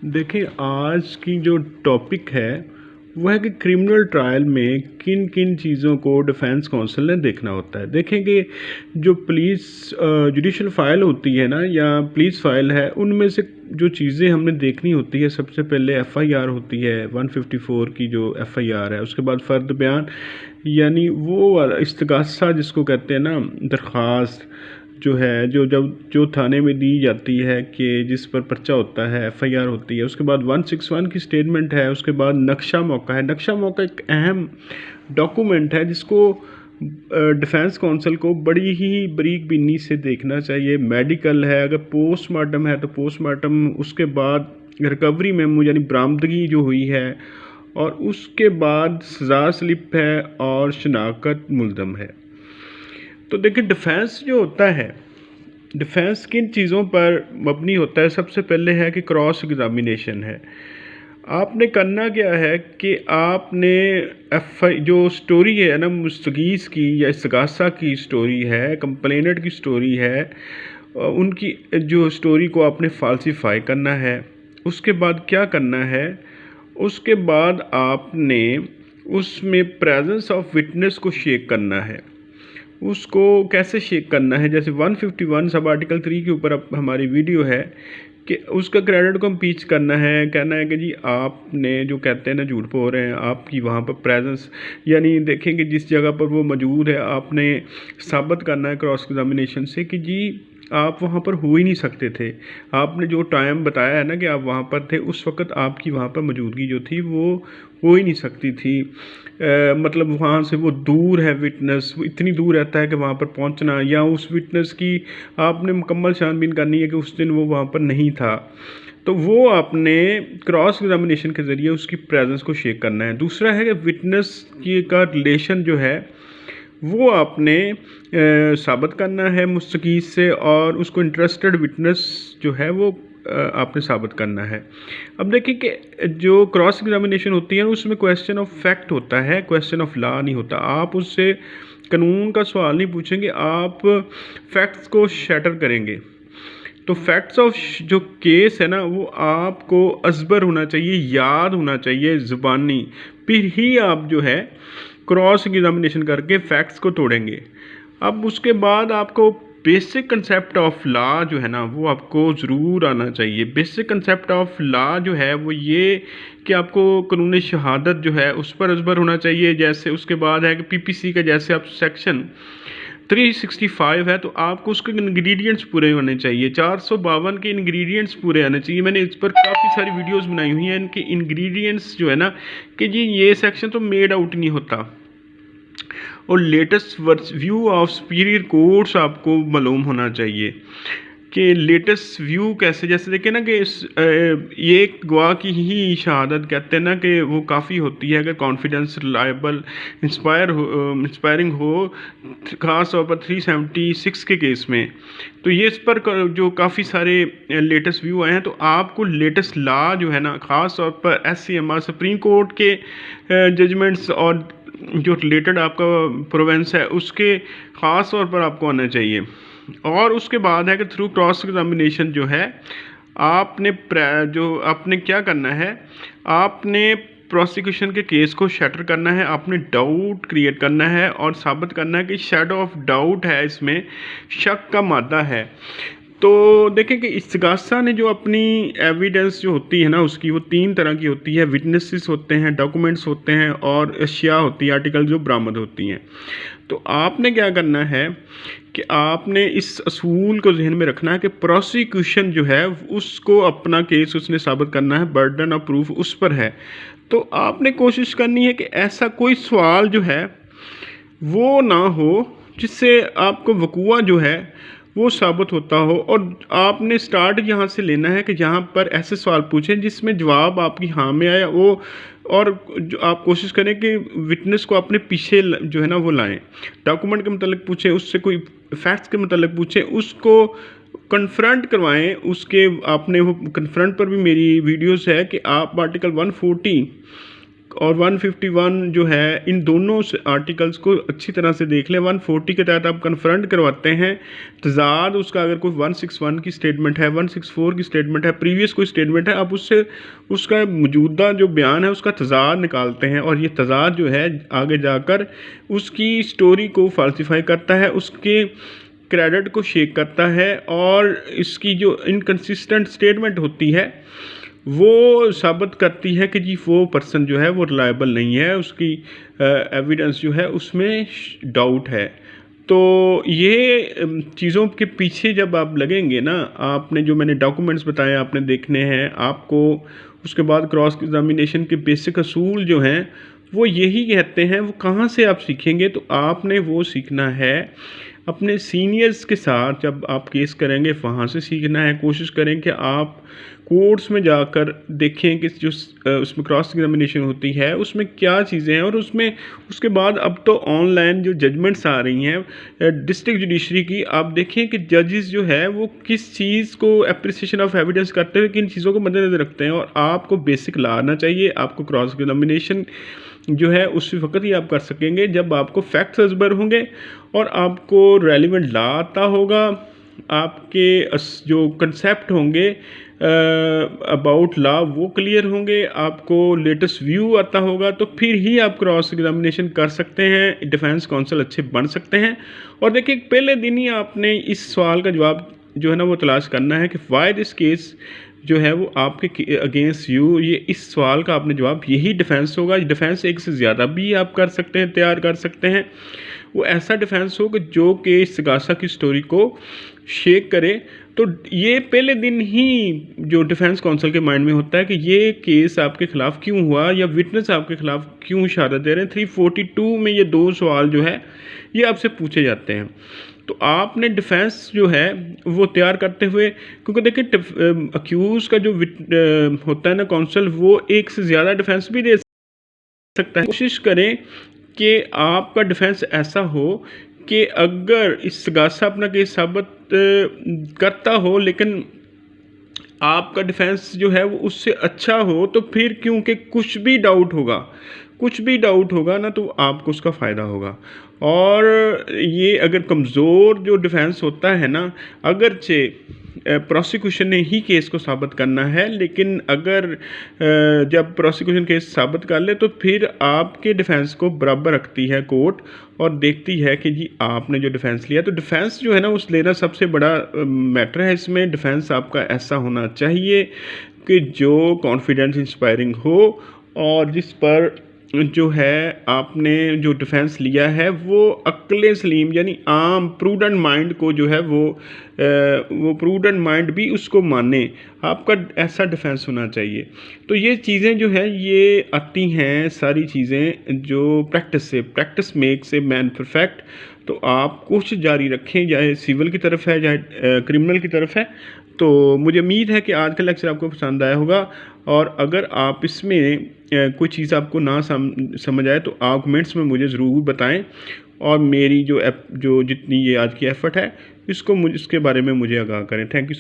देखिए, आज की जो टॉपिक है, वो है कि क्रिमिनल ट्रायल में किन-किन चीज़ों को डिफेंस काउंसिल ने देखना होता है। देखें कि जो जुडिशियल फ़ाइल होती है ना या पुलिस फ़ाइल है, उनमें से जो चीज़ें हमने देखनी होती है, सबसे पहले एफआईआर होती है, 154 की जो एफआईआर है, उसके बाद फ़र्द बयान यानी वो वाला इस्तगासा जिसको कहते हैं ना, दरख्वास्त जो है जो थाने में दी जाती है कि जिस पर पर्चा होता है, एफआईआर होती है। उसके बाद 161 की स्टेटमेंट है। उसके बाद नक्शा मौका है। नक्शा मौका एक अहम डॉक्यूमेंट है जिसको डिफेंस काउंसिल को बड़ी ही बारीक बीनी से देखना चाहिए। मेडिकल है, अगर पोस्टमार्टम है तो पोस्टमार्टम, उसके बाद रिकवरी मेमो यानी बरामदगी जो हुई है, और उसके बाद सज़ा स्लिप है और शनाख्त मुल्ज़म है। तो देखिए, डिफेंस जो होता है, डिफेंस किन चीज़ों पर मबनी होता है। सबसे पहले है कि क्रॉस एग्जामिनेशन है। आपने करना क्या है कि आपने जो स्टोरी है ना, मुस्तगीस की या इस्तगासा की स्टोरी है, कंप्लेनेंट की स्टोरी है, उनकी जो स्टोरी को आपने फाल्सीफाई करना है। उसके बाद क्या करना है, उसके बाद आपने उसमें प्रेजेंस ऑफ विटनेस को शेक करना है। उसको कैसे शेक करना है, जैसे 151 सब आर्टिकल 3 के ऊपर अब हमारी वीडियो है कि उसका क्रेडिट को इम्पीच करना है। कहना है कि जी आपने जो कहते हैं ना, झूठ बोल रहे हैं, आपकी वहाँ पर प्रेजेंस यानी देखेंगे जिस जगह पर वो मौजूद है, आपने साबित करना है क्रॉस एग्जामिनेशन से कि जी आप वहाँ पर हो ही नहीं सकते थे। आपने जो टाइम बताया है ना कि आप वहाँ पर थे, उस वक़्त आपकी वहाँ पर मौजूदगी जो थी वो हो ही नहीं सकती थी। मतलब वहाँ से वो दूर है विटनेस, वो इतनी दूर रहता है कि वहाँ पर पहुँचना, या उस विटनेस की आपने मुकम्मल छानबीन करनी है कि उस दिन वो वहाँ पर नहीं था। तो वो आपने क्रॉस एग्जामिनेशन के ज़रिए उसकी प्रेजेंस को शेक करना है। दूसरा है कि विटनेस की का रिलेशन जो है वो आपने साबित करना है मुस्तकीस से, और उसको इंटरेस्टेड विटनेस जो है वो आपने साबित करना है। अब देखिए कि जो क्रॉस एग्जामिनेशन होती है उसमें क्वेश्चन ऑफ फैक्ट होता है, क्वेश्चन ऑफ लॉ नहीं होता। आप उससे कानून का सवाल नहीं पूछेंगे, आप फैक्ट्स को शैटर करेंगे। तो फैक्ट्स ऑफ जो केस है ना, वो आपको अजबर होना चाहिए, याद होना चाहिए ज़ुबानी, फिर ही आप जो है क्रॉस एग्जामिनेशन करके फैक्ट्स को तोड़ेंगे। अब उसके बाद आपको बेसिक कंसेप्ट ऑफ लॉ जो है ना, वो आपको ज़रूर आना चाहिए। बेसिक कंसेप्ट ऑफ लॉ जो है वो ये कि आपको कानून शहादत जो है उस पर अजबर होना चाहिए। जैसे उसके बाद है कि पीपीसी का जैसे आप सेक्शन 365 है तो आपको उसके इंग्रेडिएंट्स पूरे होने चाहिए। 452 के इंग्रेडिएंट्स पूरे आने चाहिए। मैंने इस पर काफ़ी सारी वीडियोस बनाई हुई हैं। इनके इंग्रेडिएंट्स जो है ना, कि जी ये सेक्शन तो मेड आउट नहीं होता। और latest view of superior courts आपको मालूम होना चाहिए कि लेटेस्ट व्यू कैसे, जैसे देखें ना कि ये एक गवाह की ही शहादत कहते हैं ना कि वो काफ़ी होती है अगर कॉन्फिडेंस रिलायबल इंस्पायरिंग हो, ख़ास तौर पर 376 के केस में। तो ये इस पर जो काफ़ी सारे लेटेस्ट व्यू आए हैं, तो आपको लेटेस्ट लॉ जो है ना, ख़ास तौर पर SCMR सुप्रीम कोर्ट के जजमेंट्स और जो रिलेटेड आपका प्रोवेंस है उसके ख़ास तौर पर आपको आना चाहिए। और उसके बाद है कि थ्रू क्रॉस एग्जामिनेशन जो है आपने क्या करना है, आपने प्रोसिक्यूशन के केस को शटर करना है, आपने डाउट क्रिएट करना है और साबित करना है कि शेडो ऑफ डाउट है, इसमें शक का मादा है। तो देखें कि इस्तगासा ने जो अपनी एविडेंस जो होती है ना उसकी, वो 3 तरह की होती है। विटनेसेस होते हैं, डॉक्यूमेंट्स होते हैं, और अशिया होती है, आर्टिकल जो बरामद होती हैं। तो आपने क्या करना है कि आपने इस असूल को जहन में रखना है कि प्रोसिक्यूशन जो है उसको अपना केस उसने साबित करना है, बर्डन ऑफ प्रूफ उस पर है। तो आपने कोशिश करनी है कि ऐसा कोई सवाल जो है वो ना हो जिससे आपको वकूआ जो है वो साबित होता हो। और आपने स्टार्ट यहाँ से लेना है कि जहाँ पर ऐसे सवाल पूछें जिसमें जवाब आपकी हाँ में आया वो, और जो आप कोशिश करें कि विटनेस को अपने पीछे जो है ना वो लाएं। डॉक्यूमेंट के मतलब पूछें, उससे कोई फैक्ट्स के मतलब पूछें, उसको कन्फ्रंट करवाएं। उसके आपने वो कन्फ्रंट पर भी मेरी वीडियोस है कि आप आर्टिकल 140 और 151 जो है, इन दोनों आर्टिकल्स को अच्छी तरह से देख लें। 140 के तहत आप कन्फ्रंट करवाते हैं तजाद उसका, अगर कोई 161 की स्टेटमेंट है, 164 की स्टेटमेंट है, प्रीवियस कोई स्टेटमेंट है, आप उससे उसका मौजूदा जो बयान है उसका तजाद निकालते हैं, और ये तजाद जो है आगे जाकर उसकी स्टोरी को फाल्सीफाई करता है, उसके क्रेडिट को शेक करता है, और इसकी जो इनकन्सिस्टेंट स्टेटमेंट होती है वो साबित करती है कि जी वो पर्सन जो है वो रिलायबल नहीं है, उसकी एविडेंस जो है उसमें डाउट है। तो ये चीज़ों के पीछे जब आप लगेंगे ना, आपने जो मैंने डॉक्यूमेंट्स बताए आपने देखने हैं, आपको उसके बाद क्रॉस एग्जामिनेशन के बेसिक असूल जो हैं वो यही कहते हैं। वो कहाँ से आप सीखेंगे? तो आपने वो सीखना है अपने सीनियर्स के साथ, जब आप केस करेंगे वहाँ से सीखना है। कोशिश करें कि आप कोर्ट्स में जाकर देखें कि जो उसमें क्रॉस एग्जामिनेशन होती है उसमें क्या चीज़ें हैं, और उसमें उसके बाद अब तो ऑनलाइन जो जजमेंट्स आ रही हैं डिस्ट्रिक्ट जुडिशरी की, आप देखें कि जजेस जो है वो किस चीज़ को एप्रिसिएशन ऑफ एविडेंस करते हुए किन चीज़ों को मद्देनज़र रखते हैं। और आपको बेसिक ला आना चाहिए। आपको क्रॉस एग्जामिनेशन जो है उस वक्त ही आप कर सकेंगे जब आपको फैक्ट्स अजबर होंगे और आपको रेलिवेंट ला आता होगा, आपके जो कंसेप्ट होंगे अबाउट लॉ वो क्लियर होंगे, आपको लेटेस्ट व्यू आता होगा, तो फिर ही आप क्रॉस एग्जामिनेशन कर सकते हैं, डिफेंस काउंसिल अच्छे बन सकते हैं। और देखिए पहले दिन ही आपने इस सवाल का जवाब जो है ना वो तलाश करना है कि वाई दिस केस जो है वो आपके अगेंस्ट यू, ये इस सवाल का आपने जवाब, यही डिफेंस होगा। डिफेंस एक से ज़्यादा भी आप कर सकते हैं, तैयार कर सकते हैं। वो ऐसा डिफेंस हो कि जो कि इस्तिगासा की स्टोरी को शेक करे। तो ये पहले दिन ही जो डिफेंस काउंसिल के माइंड में होता है कि ये केस आपके खिलाफ क्यों हुआ, या विटनेस आपके खिलाफ क्यों इशारा दे रहे हैं। 342 में ये 2 सवाल जो है ये आपसे पूछे जाते हैं। तो आपने डिफेंस जो है वो तैयार करते हुए, क्योंकि देखिए अक्यूज़ का जो होता है ना काउंसिल, वो एक से ज़्यादा डिफेंस भी दे सकता है। कोशिश करें कि आपका डिफेंस ऐसा हो कि अगर इस्तिगासा अपना केस साबित करता हो लेकिन आपका डिफेंस जो है वो उससे अच्छा हो, तो फिर क्योंकि कुछ भी डाउट होगा ना, तो आपको उसका फ़ायदा होगा। और ये अगर कमज़ोर जो डिफेंस होता है ना, अगरचे प्रोसिक्यूशन ने ही केस को साबित करना है, लेकिन अगर जब प्रोसिक्यूशन केस साबित कर ले तो फिर आपके डिफेंस को बराबर रखती है कोर्ट और देखती है कि जी आपने जो डिफेंस लिया। तो डिफेंस जो है ना उस लेना सबसे बड़ा मैटर है इसमें। डिफेंस आपका ऐसा होना चाहिए कि जो कॉन्फिडेंस इंस्पायरिंग हो, और जिस पर जो है आपने जो डिफेंस लिया है वो अक्ल सलीम यानी आम प्रूडेंट माइंड को जो है वो प्रूडेंट माइंड भी उसको माने। आपका ऐसा डिफेंस होना चाहिए। तो ये चीज़ें जो है ये आती हैं सारी चीज़ें जो प्रैक्टिस से, practice makes a man perfect. तो आप कोशिश जारी रखें, चाहे सिविल की तरफ है चाहे क्रिमिनल की तरफ है। तो मुझे उम्मीद है कि आज का लेक्चर आपको पसंद आया होगा, और अगर आप इसमें कोई चीज़ आपको ना समझ आए तो आप कमेंट्स में मुझे ज़रूर बताएं, और मेरी जो जितनी ये आज की एफ़र्ट है इसको इसके बारे में मुझे आगाह करें। Thank you.